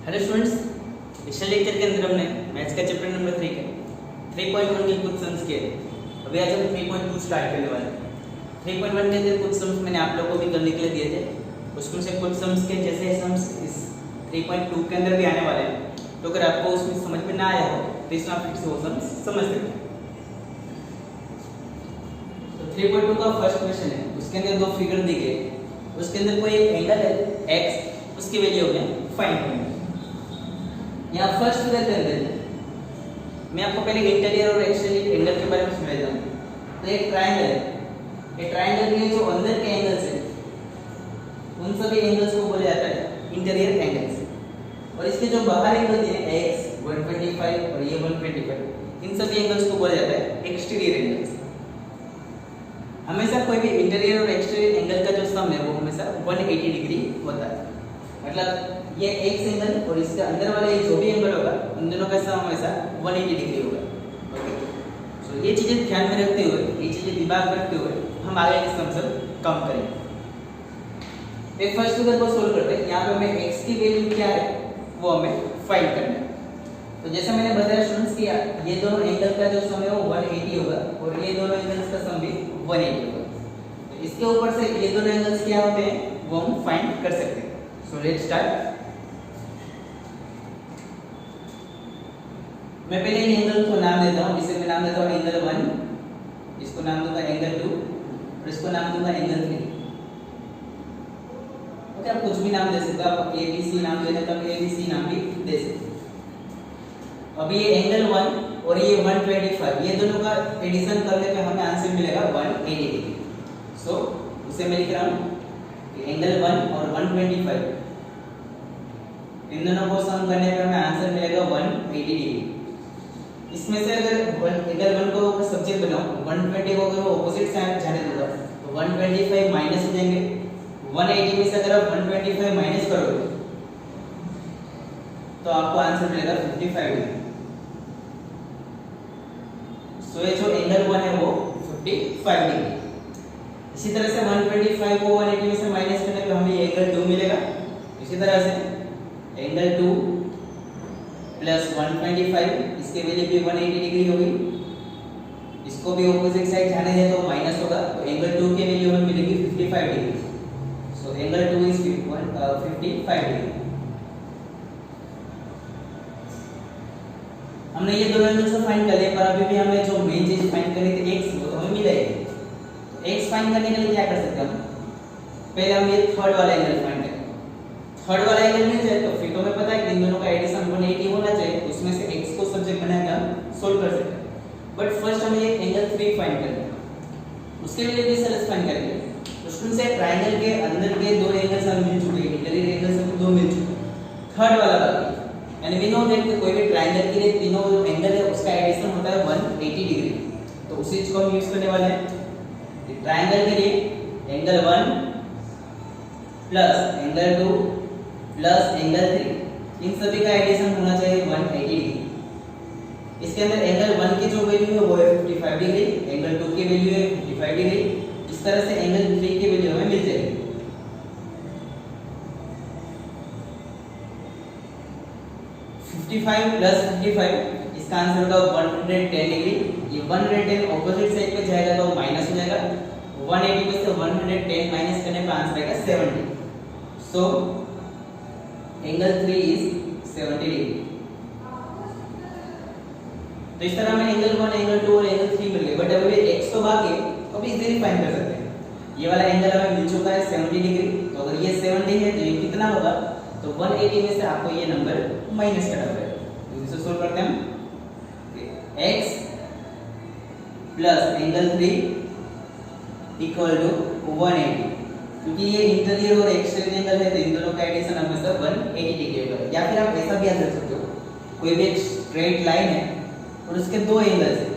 Hello students, पिछले lecture के अंदर हमने मैथ्स का चैप्टर नंबर 3 के 3.1 के कुछ सम्स किए। अभी आज हम 3.2 स्टार्ट करने वाले हैं। 3.1 के अंदर कुछ सम्स मैंने आप लोगों को भी करने के लिए दिए थे, उसमें से कुछ सम्स के जैसे सम्स इस 3.2 के अंदर भी आने वाले हैं। तो अगर आपको उसमें समझ में ना आया हो तो इसमें आप फिर से वो सम्स समझ सकते हैं। तो 3.2 का फर्स्ट क्वेश्चन है, उसके अंदर दो फिगर दी गई, उसके अंदर कोई एक एंगल है x, उसकी वैल्यू हमें फाइंड करनी है। यहाँ फर्स्ट फिगर के अंदर मैं आपको पहले इंटीरियर और एक्सटीरियर एंगल के बारे में समझा दूँ। तो एक ट्रायंगल है, ये ट्रायंगल के जो अंदर के एंगल्स हैं उन सभी एंगल्स को बोला जाता है इंटीरियर एंगल्स, और इसके जो बाहर एंगल हैं x 125 और ये 125, इन सभी एंगल्स को बोला जाता है एक्सटीरियर एंगल्स। हमेशा कोई भी इंटीरियर और एक्सटीरियर एंगल का जो सम है वो हमेशा 180 डिग्री होता है। मतलब ये एक एंगल और इसके अंदर वाला ये जो भी एंगल होगा उन दोनों का सम हमेशा 180 डिग्री होगा। ओके, सो ये चीजें ध्यान में रखते हुए, ये चीजें दिमाग में रखते हुए हम आगे के सम कम करेंगे। एक फर्स्ट फिगर को सोल्व करते हैं। यहाँ पे हमें x की वैल्यू क्या है वो हमें फाइंड करना है। तो जैसे मैंने बताया स्टूडेंट्स किया, ये दोनों एंगल का जो सम है वो 180 होगा और ये दोनों एंगल्स का सम भी 180 होगा। तो इसके ऊपर से ये दोनों एंगल्स क्या होते हैं वो हम फाइंड कर सकते हैं। So let's start. मैं पहले इन एंगल को नाम देता हूँ। इसे मैं नाम देता हूँ एंगल 1, इसको नाम दूंगा एंगल 2 और इसको नाम दूंगा एंगल 3। ओके, आप कुछ भी नाम दे सकते हो। आप ABC नाम देना तो ABC नाम भी दे सकते हो। अब ये एंगल 1 और ये 125, ये दोनों का एडिशन करने पे हमें आंसर मिलेगा 180 डिग्री। सो इसे मैं लिख रहा हूँ एंगल 1 और 125, इन दोनों को सम करने पे हमें आंसर मिलेगा 180 डिग्री। इसमें से अगर एंगल 1 को सब्जेक्ट बनाओ, 120 को अगर ऑपोजिट साइड जाने दूंगा तो 125 माइनस हो जाएंगे। 180 में से अगर आप 125 माइनस करोगे तो आपको आंसर मिलेगा 55 डिग्री। सो ये जो एंगल 1 है वो 55 डिग्री। इसी तरह से 125 को 180 में से माइनस करने पे हमें एंगल 2 मिलेगा। इसी तरह से एंगल 2 प्लस 125, इसके वैल्यू भी 180 डिग्री होगी। इसको भी ऑपोजिट साइड जाने दे तो माइनस होगा, तो एंगल 2 की वैल्यू हमें मिलेगी 55 degree. So angle 2 is 55 degree. हमने ये दोनों एंगल्स को फाइंड कर लिया, पर अभी भी हमें जो मेन चीज फाइंड करनी थी x, वो तो हमें मिल जाएगी। तो x फाइंड करने के लिए क्या कर सकते हैं हम, पहले हम ये थर्ड वाला एंगल फाइंड करेंगे। थर्ड वाला एंगल मिल जाए तो फिर तो हमें पता है कि इन दोनों का एडिशन 180 होना चाहिए, उसमें से x को सब्जेक्ट बनाकर हम सोल्व कर सकते हैं। बट फर्स्ट हमें ये एंगल 3 फाइंड करना है, उसके लिए भी सरल फाइंड करेंगे। तो स्टूडेंट्स से ट्रायंगल के अंदर के दो एंगल्स हमें मिल चुके हैं, इंटीरियर एंगल्स हमें दो मिल चुके हैं, थर्ड वाला बाकी। यानी वी नो दैट कोई भी ट्रायंगल के लिए तीनों जो एंगल है उसका एडिशन होता है 180 डिग्री। तो उसी चीज को हम यूज करने वाले हैं। ट्रायंगल के लिए angle 1 plus angle 2 plus angle 3, इन सभी का एडिशन होना चाहिए 180 डिग्री। इसके अंदर एंगल 1 की जो वैल्यू है वो है 55 डिग्री, एंगल 2 की वैल्यू है 55 डिग्री। इस तरह से एंगल 3 की वैल्यू हमें मिल जाएगी। प्लस 55, इसका आंसर होगा 110 डिग्री। ये 110 ऑपोजिट साइड पे जाएगा तो माइनस हो जाएगा। 180 में से 110 माइनस करने पर आंसर आएगा 70। So angle 3 is 70 degree. तो इस तरह हमें एंगल 1, एंगल 2 और एंगल 3 मिल गए। बट अभी x तो बाकी है, तो अभी इजीली फाइंड कर सकते हैं। ये वाला एंगल हमें मिल चुका है 70 डिग्री, तो अगर ये 70 है तो ये कितना होगा, तो 180 में से आपको ये नंबर माइनस करना पड़ेगा। तो इसे सोल्व करते हैं हम। x plus angle 3 equal to 180, क्योंकि ये इंटीरियर और एक्सटीरियर एंगल है तो इन दोनों का एडिशन हमेशा 180 डिग्री होगा। या फिर आप ऐसा भी याद रख सकते हो, कोई भी एक स्ट्रेट लाइन है और उसके दो एंगल्स है,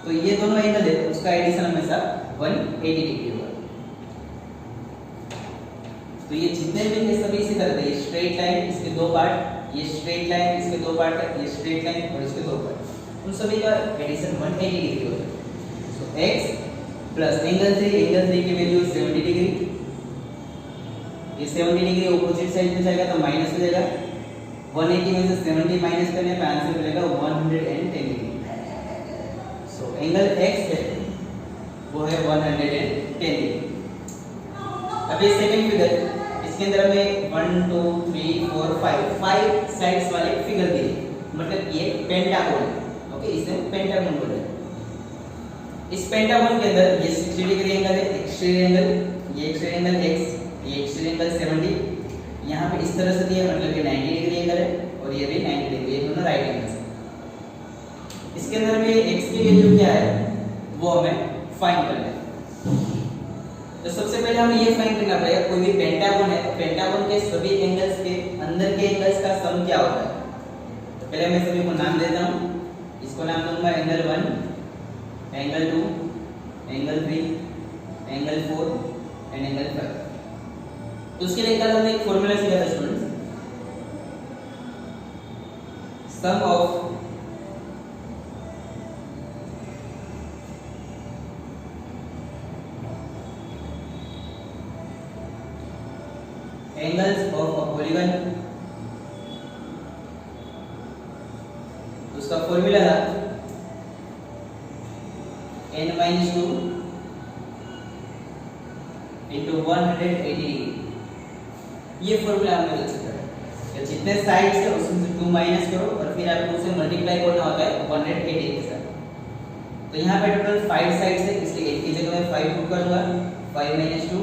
तो ये दोनों एंगल है उसका एडिशन हमेशा 180 डिग्री होगा। तो ये जितने भी हैं सभी इसी तरह से, ये स्ट्रेट लाइन इसके दो पार्ट, ये स्ट्रेट लाइन इसके दो पार्ट है, ये स्ट्रेट लाइन और इसके दो पार्ट, उन सभी का एडिशन 180 डिग्री होगा। सो x प्लस एंगल 3 की वैल्यू 70 डिग्री, ये 70 डिग्री ऑपोजिट साइड में जाएगा तो माइनस हो जाएगा। 180 में से 70 माइनस करने पे आंसर मिलेगा 110 डिग्री। सो एंगल x है वो है 110 डिग्री। अब ये सेकंड फिगर, इसके अंदर हमें 1 2 3 4 5 साइड्स वाले फिगर दिए, मतलब ये पेंटागन है। ओके, इसे पेंटागन बोलते हैं। इस पेंटागन के अंदर ये 60 डिग्री एंगल है, एक्सटीरियर एंगल, ये एक्सटीरियर एंगल x, ये एक्सटीरियर एंगल 70, यहाँ पे इस तरह से दिया, मतलब ये 90 डिग्री एंगल है और ये भी 90 डिग्री, ये दोनों राइट एंगल्स हैं। इसके अंदर में x की वैल्यू क्या है वो हमें फाइंड करना है। तो सबसे पहले हमें ये फाइंड करना पड़ेगा, कोई भी पेंटागन है तो पेंटागन के सभी एंगल्स के अंदर के एंगल्स का सम क्या होता है। तो पहले मैं सभी को नाम देता हूँ। इसको नाम दूंगा angle 1, angle 2, angle 3, angle 4 and angle 5। तो उसके लिए कल हमने एक फॉर्मूला सीखा था students, sum of angles of a polygon. उसका फॉर्मूला था n-2 into 180 डिग्री। ये फॉर्मूला हमें मिल सकता है कि जितने साइड्स है उसमें से 2 माइनस करो और फिर आपको उसे मल्टीप्लाई करना होता है 180 के साथ। तो यहाँ पे टोटल 5 साइड्स है, इसलिए 1 की जगह मैं 5 पुट करूंगा। 5 - 2,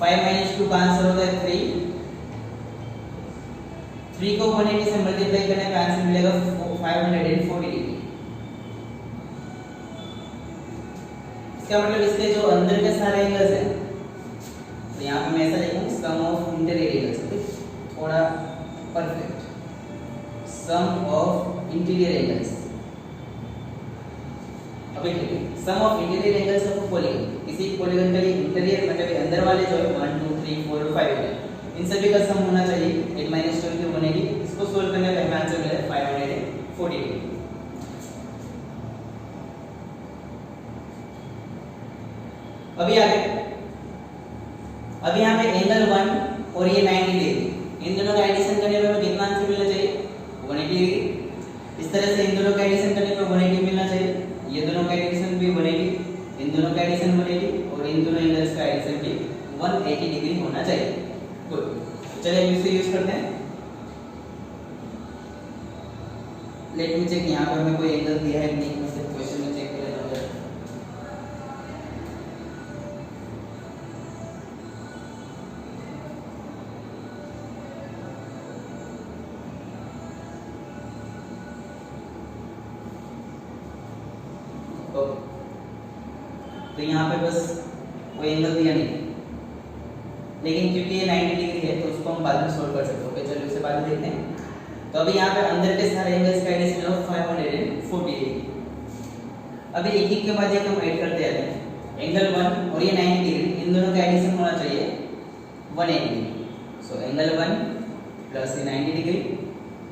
5 - 2 का आंसर होता है 3। 3 को 180 से मल्टीप्लाई करने पे आंसर मिलेगा 540 डिग्री। इसका मतलब इसके जो अंदर के सारे एंगल्स हैं, तो यहाँ पे मैं ऐसा लिखूं सम ऑफ इंटीरियर एंगल्स, थोड़ा perfect, sum of interior angles. अभी ठीक है, sum of interior angles of polygon, किसी पॉलीगन के लिए इंटीरियर मतलब अंदर वाले जो है 1 2 3 4 और 5 है, इन सभी का सम होना चाहिए 8 - 2 into 180। इसको सोल्व करने पे हमें आंसर मिला है 540 डिग्री। अभी आगे, अभी यहाँ पे एंगल 1 और ये 90 डिग्री, इन दोनों का एडिशन करने पे हमें कितना आंसर मिलना चाहिए 180 डिग्री। इस तरह से इन दोनों का एडिशन करने पे 180 मिलना चाहिए, ये दोनों का एडिशन भी 180, इन दोनों का एडिशन 180 और इन दोनों एंगल्स का एडिशन भी 180 डिग्री होना चाहिए। गुड, चलिए हम इसे यूज करते हैं। लेट मी चेक, यहाँ पर हमें कोई एंगल दिया है नहीं, मैं सिर्फ क्वेश्चन में चेक कर लेता हूँ। तो यहाँ पे बस कोई एंगल दिया नहीं, लेकिन क्योंकि ये 90 डिग्री है तो उसको हम बाद में सोल्व कर सकते हैं। चलिए उसे बाद में देखते हैं। तो अभी यहाँ पे अंदर के सारे एंगल्स का एडिशन हो 540 डिग्री। अभी एक एक के बाद एक हम ऐड करते जाते हैं। एंगल 1 और ये 90 डिग्री, इन दोनों का एडिशन होना चाहिए 180 डिग्री। सो एंगल 1 प्लस ये 90 डिग्री,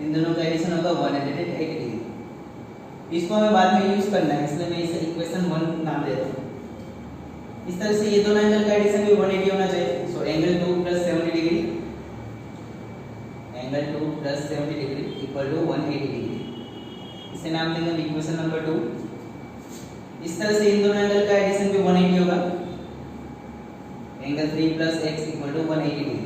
इन दोनों का एडिशन होगा 180 डिग्री। इसको हमें बाद में यूज करना है, इसलिए मैं इसे इक्वेशन 1 नाम देता हूँ। इस तरह से ये दोनों एंगल का एडिशन भी 180 होना चाहिए। So angle 2 plus 70 degree, angle 2 plus 70 degree equal to 180 degree. इसे नाम देंगे इक्वेशन नंबर 2। इस तरह से इन दोनों एंगल का एडिशन भी 180 होगा। Angle 3 plus x equal to 180 degree.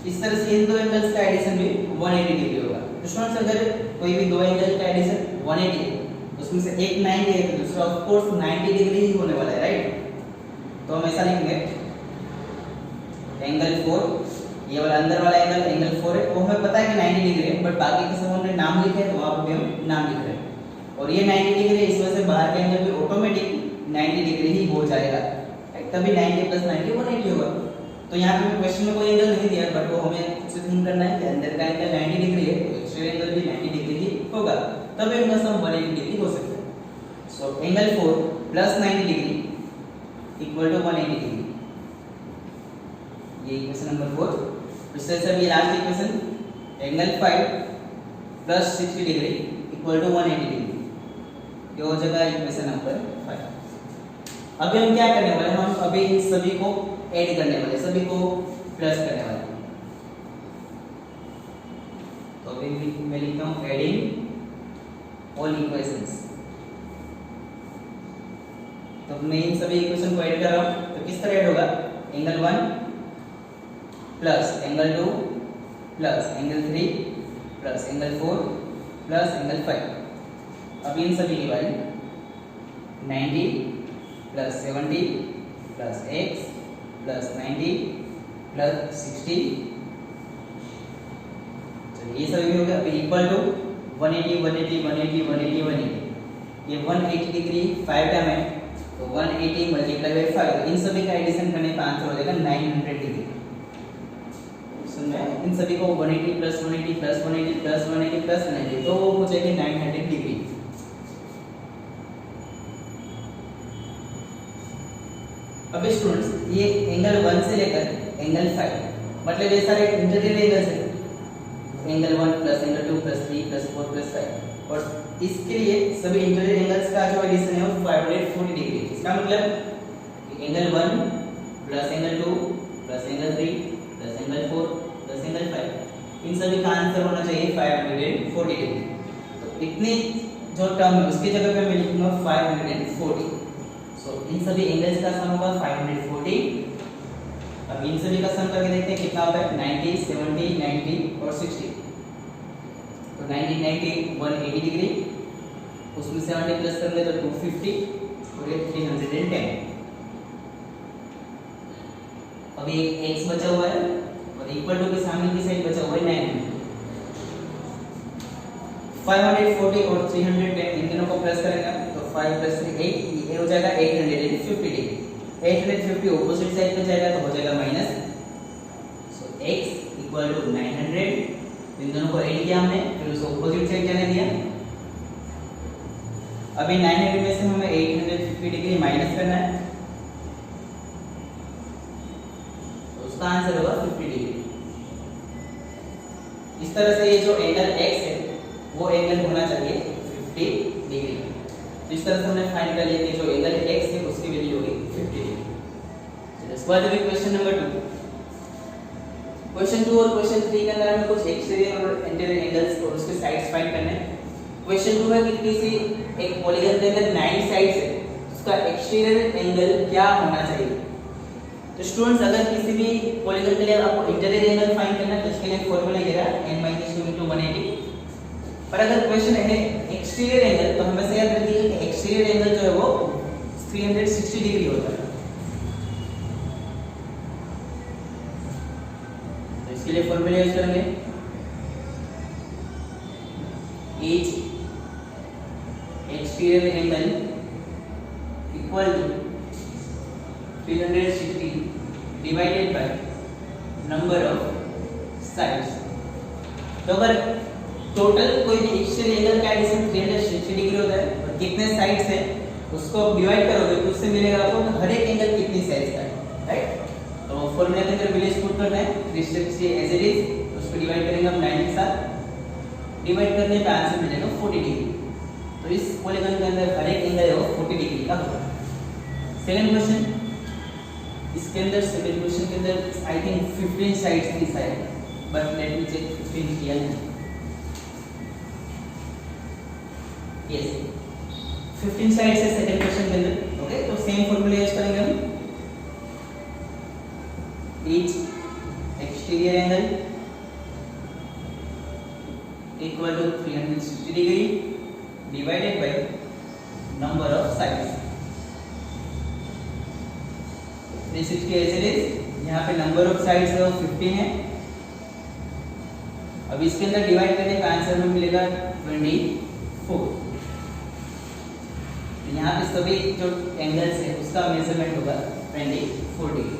इस तरह से इन दो एंगल्स का एडिशन भी 180 डिग्री होगा। तो स्टूडेंट्स अगर कोई भी दो एंगल का एडिशन 180 है, उसमें से एक 90 है तो दूसरा ऑफ कोर्स 90 डिग्री ही होने वाला है, राइट। तो हम ऐसा लिखेंगे एंगल 4, ये वाला अंदर वाला एंगल 4 है, वो हमें पता है कि 90 डिग्री है, बट बाकी के सब हमने नाम लिखे हैं तो वहां पे हम नाम लिख रहे हैं। और ये 90 डिग्री है, इस वजह से बाहर के एंगल भी ऑटोमेटिक 90 डिग्री ही हो जाएगा, तभी 90 प्लस 90 180 होगा। तो यहाँ पे क्वेश्चन में कोई एंगल नहीं दिया, बट वो हमें खुद से थिंक करना है कि अंदर का एंगल 90 डिग्री है तो एक्सटीरियर एंगल भी 90 डिग्री ही होगा, तभी उनका सम 180 डिग्री हो सकता है। So angle 4 plus 90 degree equal to 180 degree, ये इक्वेशन नंबर 4। इससे सब ये last equation angle 5 plus 60 degree equal to 180 degree, ये हो जाएगा इक्वेशन नंबर 5। अभी हम क्या करने वाले हैं, हम अभी इन सभी को ऐड करने वाले, सभी को प्लस करने वाले। तो अभी मैं लिखता हूँ एडिंग ऑल इक्वेशंस। तो मैं इन सभी इक्वेशन को ऐड कर रहा हूँ, तो किस तरह ऐड होगा, angle 1 plus angle 2 plus angle 3 plus angle 4 plus angle 5। अब इन सभी की value 90 plus 70 plus x plus 90 plus 60, ये सभी हो गया। अभी इक्वल टू 180 180 180 180 180, ये 180 डिग्री 5 टाइम है, तो 180 मल्टीप्लाई बाय 5, इन सभी का एडिशन करने का आंसर हो जाएगा 900 डिग्री। सुन में इन सभी को 180 प्लस 180 प्लस 180 प्लस 180 प्लस 180, तो वो हो जाएगी 900 डिग्री। अब स्टूडेंट्स ये एंगल 1 से लेकर एंगल 5, मतलब ये सारे इंटीरियर एंगल्स हैं, angle 1 plus angle 2 plus 3 plus 4 plus 5, और इसके लिए सभी इंटीरियर एंगल्स का जो एडिशन है वो 540 डिग्री। इसका मतलब angle 1 plus angle 2 plus angle 3 plus angle 4 plus angle 5, इन सभी का आंसर होना चाहिए 540 डिग्री। तो इतनी जो टर्म है उसकी जगह पे मैं लिखूंगा 540। सो इन सभी एंगल्स का सम होगा 540। अब इन सभी का सम करके देखते हैं कितना होता है, 90 70 90 और 60। तो 90 90 180 डिग्री, उसमें 70 प्लस कर ले तो 250 और ये 310। अभी एक x बचा हुआ है और इक्वल टू के सामने की साइड बचा हुआ है 900। 540 और 310 इन दोनों को प्लस करेंगे तो 5 प्लस 3 8, ये हो जाएगा 850 डिग्री। 850 ऑपोजिट साइड पे जाएगा तो हो जाएगा minus. So x equal to 900, इन दोनों को ऐड किया हमने, फिर उसको ऑपोजिट साइड जाने दिया। अभी 900 में से हमें 850 डिग्री माइनस करना है, तो उसका आंसर होगा 50 डिग्री। इस तरह से ये जो एंगल x है वो एंगल होना चाहिए 50 डिग्री। तो इस तरह से हमने फाइंड कर लिया कि जो एंगल x है उसकी वैल्यू होगी 50 डिग्री। इसके बाद अभी क्वेश्चन नंबर 2। क्वेश्चन 2 और क्वेश्चन 3 के अंदर हमें कुछ एक्सटीरियर और इंटीरियर एंगल्स और उसके साइड्स फाइंड करने हैं। क्वेश्चन 2 है कि किसी एक पॉलीगन के अंदर 9 साइड्स है, उसका एक्सटीरियर एंगल क्या होना चाहिए। तो स्टूडेंट्स अगर किसी भी पॉलीगन के लिए आपको इंटीरियर एंगल फाइंड करना है तो इसके लिए फॉर्मूला ये है n - 2 * 180। पर अगर क्वेश्चन है एक्सटीरियर एंगल, तो हमेशा याद रखिए कि एक्सटीरियर एंगल जो है वो 360 डिग्री होता है। तो इसके लिए फॉर्मूला यूज करेंगे, each exterior angle equal to 360 divided by number of sides। तो अगर टोटल कोई भी एक्सटीरियर एंगल का एडिशन 360 डिग्री होता है और कितने साइड्स है उसको डिवाइड करोगे तो उससे मिलेगा आपको हर एक एंगल कितनी साइड्स का है, राइट। तो फॉर्मूला के अंदर वैल्यूज पुट करना है, 360 एज इट इज, उसको डिवाइड करेंगे हम 9 के साथ, डिवाइड करने पे आंसर मिलेगा 40 डिग्री। तो इस पॉलीगन के अंदर हर एक एंगल है वो 40 डिग्री का होगा। सेकंड क्वेश्चन, इसके अंदर सेकंड क्वेश्चन के अंदर आई थिंक 15 साइड्स थी शायद, बट लेट मी चेक 15 किया है। यस 15 साइड्स है सेकंड क्वेश्चन के अंदर। ओके, तो सेम फॉर्मूला यूज करेंगे हम, each exterior angle equal to 360 degree divided by number of sides। 360 as it is, यहाँ पे नंबर ऑफ साइड्स है वो 15 है। अब इसके अंदर डिवाइड करने का आंसर हमें मिलेगा 24। यहाँ पे सभी जो एंगल्स है उसका मेजरमेंट होगा 24 डिग्री।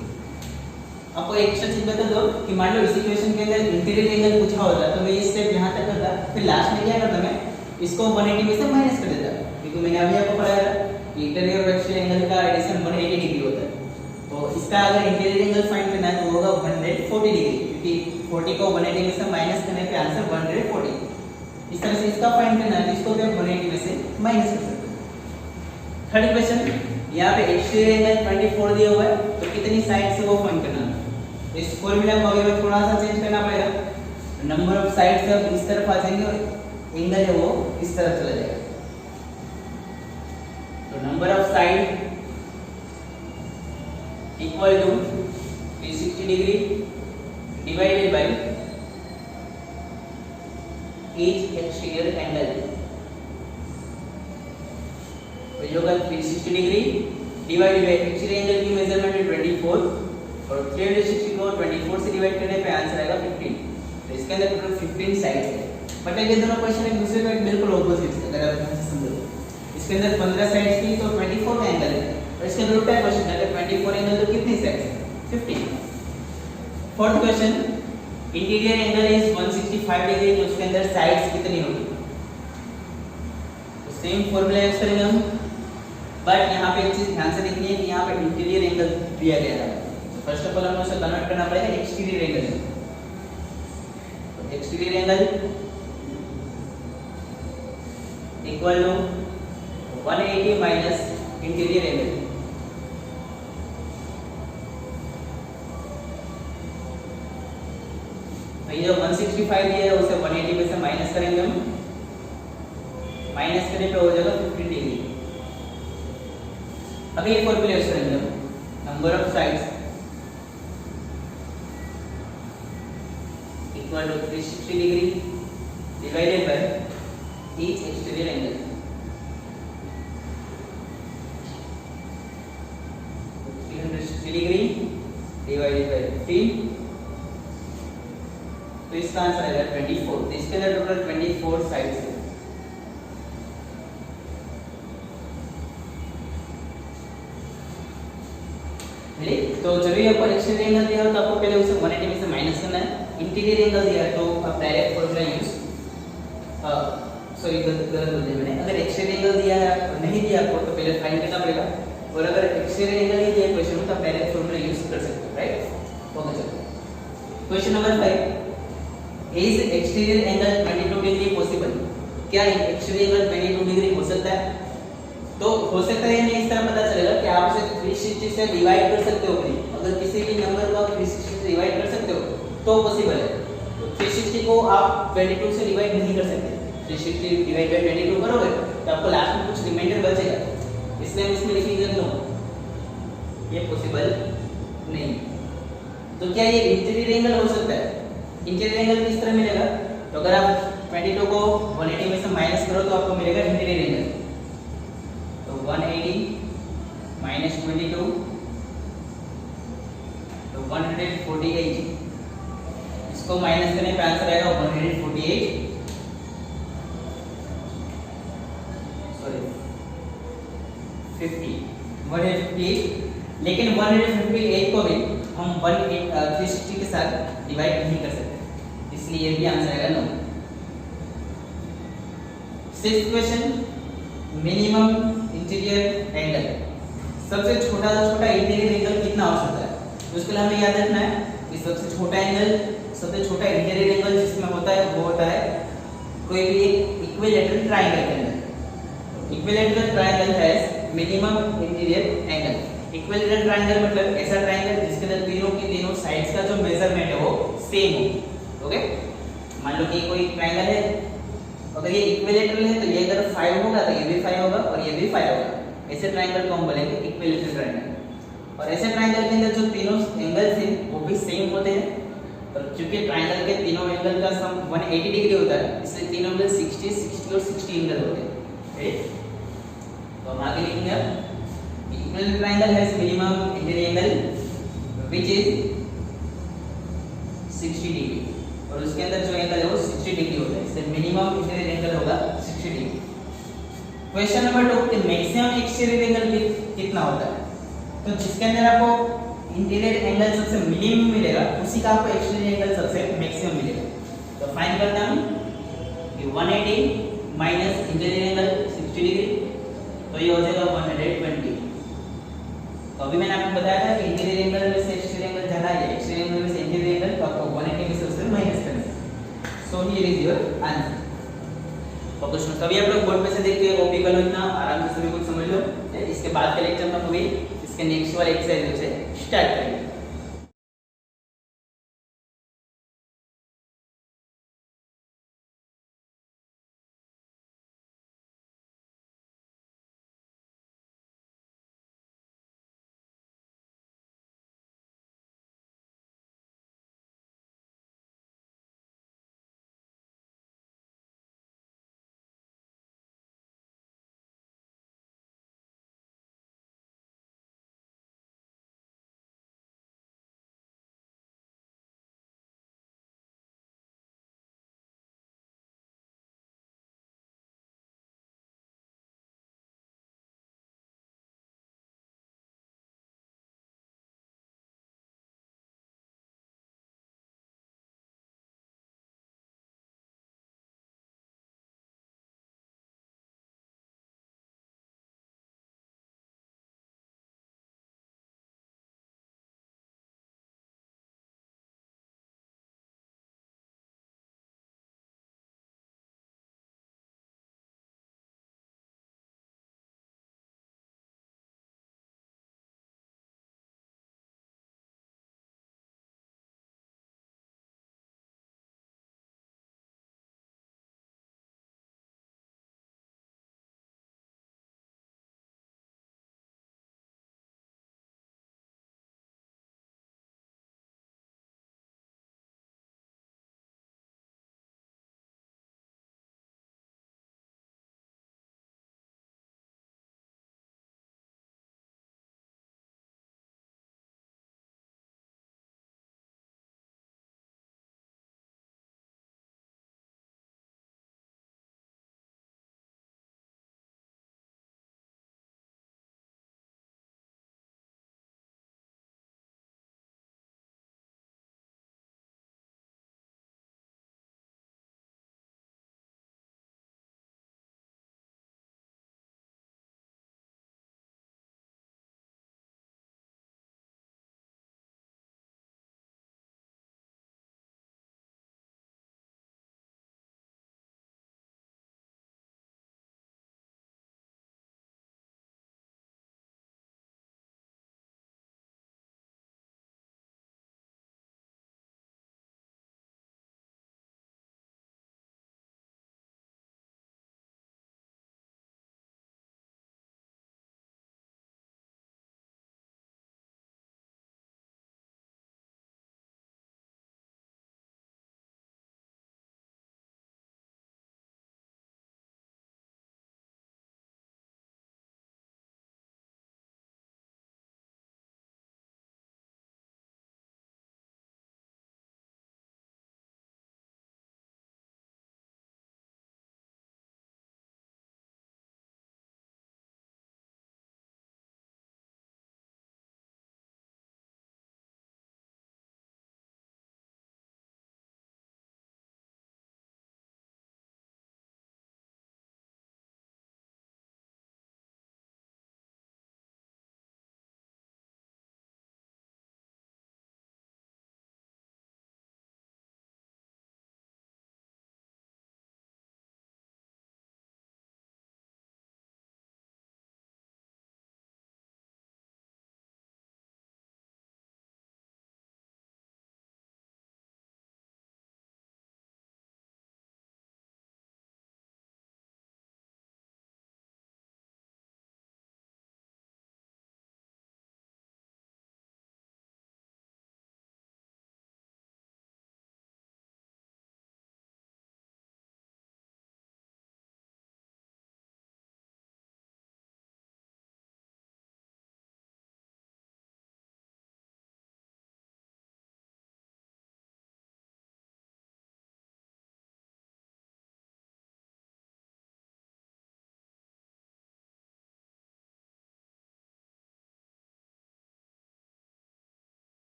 आपको एक एक्स्ट्रा चीज बता दो कि मान लो इस इक्वेशन के अंदर इंटीरियर एंगल पूछा होता तो मैं ये स्टेप यहाँ तक करता, फिर लास्ट में क्या करता, मैं इसको 180 में से माइनस कर देता, क्योंकि मैंने अभी आपको पढ़ाया था इंटीरियर और एक्सटीरियर एंगल का एडिशन 180 डिग्री होता है। तो इसका अगर इंटीरियर एंगल फाइंड करना है तो होगा 140 डिग्री, क्योंकि 40 को 180 में से माइनस करने पे आंसर 140। इस तरह से इसका फाइंड करना है तो इसको भी आप 180 में से माइनस कर सकते हो। थर्ड क्वेश्चन, यहाँ पे एक्सटीरियर एंगल 24 दिया हुआ है, तो कितनी साइड से वो फाइंड करना है। इस फॉर्मूला को अभी थोड़ा सा चेंज करना पड़ेगा। नंबर ऑफ साइड से अब इस तरफ आ जाएंगे और एंगल है वो इस तरफ चला जाएगा। तो number of side equal to 360 degree divided by each exterior angle, तो ये होगा 360 degree divided by exterior angle की मेजरमेंट है 24 और 360 को 24 से डिवाइड करने पे आंसर आएगा 15। तो इसके अंदर टोटल 15 साइड्स है, बट ये दोनों क्वेश्चन एक दूसरे के बिल्कुल ऑपोजिट है। अगर आप ध्यान से समझो, इसके अंदर 15 साइड्स थी तो 24 का एंगल है, और इसके अंदर उल्टा क्वेश्चन है, 24 एंगल तो कितनी साइड्स है 15। Fourth question, interior angle is 165 degree, तो उसके अंदर साइड्स कितनी होगी। तो सेम फार्मूला यूज करेंगे हम, बट यहाँ पे एक चीज ध्यान से देखनी है कि यहाँ पे इंटीरियर एंगल दिया गया है, तो फर्स्ट ऑफ ऑल हमें उसे कन्वर्ट करना पड़ेगा एक्सटीरियर एंगल में। तो exterior angle equal to 180 minus interior angle. तो ये जो 165 दिया है उसे 180 में से माइनस करेंगे हम, माइनस करने पे हो जाएगा 15 डिग्री। अभी एक फॉर्मूला यूज करेंगे हम, number of sides equal to 360 degree divided by each exterior angle. तो 360 डिग्री डिवाइडेड बाय 15, तो इसका आंसर आएगा 24। तो इसके अंदर टोटल 24 साइड्स है। तो जब भी आपको एक्सटीरियर एंगल दिया हो तो आपको पहले उसे 180 में से माइनस करना है। इंटीरियर एंगल दिया है तो आप डायरेक्ट फॉर्मूला यूज सॉरी गलत बोल दिया मैंने। अगर एक्सटीरियर एंगल दिया है नहीं दिया आपको तो पहले फाइंड करना पड़ेगा, और अगर एक्सटीरियर एंगल ही दिया क्वेश्चन में तो आप डायरेक्ट फॉर्मूला यूज कर सकते हो, राइट। ओके चलो question number 5, is exterior angle 22 degree possible. क्या एक्सटीरियर एंगल 22 डिग्री हो सकता है? तो हो सकता है नहीं, इस तरह पता चलेगा कि आप उसे 360 से डिवाइड कर सकते हो नहीं। अगर किसी भी नंबर को आप 360 से डिवाइड कर सकते हो तो पॉसिबल है। तो 360 को आप 22 से डिवाइड नहीं कर सकते। 360 डिवाइड बाय 22 करोगे तो आपको लास्ट में कुछ रिमाइंडर बचेगा, इसलिए हम इसमें लिखेंगे नो, ये पॉसिबल नहीं। तो क्या ये इंटीरियर एंगल हो सकता है? इंटीरियर एंगल किस तरह मिलेगा? तो अगर आप 22 को 180 में से माइनस करो तो आपको मिलेगा इंटीरियर एंगल। तो 180 माइनस 22 तो 148, इसको माइनस करने पे आंसर आएगा 148 सॉरी 50 158। लेकिन 158 को भी हम 360 के साथ डिवाइड नहीं कर सकते, इसलिए ये भी आंसर आएगा no. Sixth question, minimum interior angle, सबसे छोटा इंटीरियर एंगल कितना हो सकता है? तो उसके लिए हमें याद रखना है कि सबसे छोटा इंटीरियर एंगल जिसमें होता है वो होता है कोई भी एक इक्विलैटरल ट्रायंगल के अंदर। Equilateral triangle has minimum interior angle. Equilateral triangle मतलब ऐसा ट्रायंगल जिसके अंदर तीनों की तीनों साइड्स का जो मेजरमेंट है वो सेम हो। ओके, मान लो कि कोई ट्रायंगल है, अगर ये इक्विलैटरल है तो ये अगर 5 होगा तो ये भी 5 होगा और ये भी 5 होगा। ऐसे ट्रायंगल को हम बोलेंगे इक्विलैटरल ट्रायंगल। और ऐसे ट्रायंगल के अंदर जो तीनों एंगल्स हैं वो भी सेम होते हैं, और क्योंकि ट्रायंगल के तीनों एंगल का सम 180 डिग्री होता है, इसलिए तीनों एंगल 60 60 और 60 एंगल होते हैं। ठीक, तो हम आगे लिखेंगे अब equilateral triangle has minimum interior angle which is 60 degree, और उसके अंदर जो एंगल है वो 60 डिग्री होता है, इसलिए मिनिमम इंटीरियर एंगल होगा 60 डिग्री। क्वेश्चन नंबर 2, कि मैक्सिमम एक्सटीरियर एंगल कितना होता है? तो जिसके अंदर आपको इंटीरियर एंगल सबसे मिनिमम मिलेगा उसी का आपको एक्सटीरियर एंगल सबसे मैक्सिमम मिलेगा। तो फाइंड करना है कि 180 माइनस इंटीरियर एंगल 60 डिग्री, तो ये हो जाएगा 120। तो अभी मैंने आपको बताया था कि इंटीरियर एंगल में से एक्सटीरियर एंगल जाना है, एक्सटीरियर एंगल में से इंटीरियर एंगल, तो आपको 180 में से उससे माइनस करना है। So here is your answer. तो क्वेश्चन सभी आप लोग बोर्ड पे से देख के कॉपी कर लो, इतना आराम से सभी कुछ समझ लो। इसके उसके बाद के लेक्चर में हम भी इसके नेक्स्ट वाले एक्सरसाइज जो है स्टार्ट करेंगे।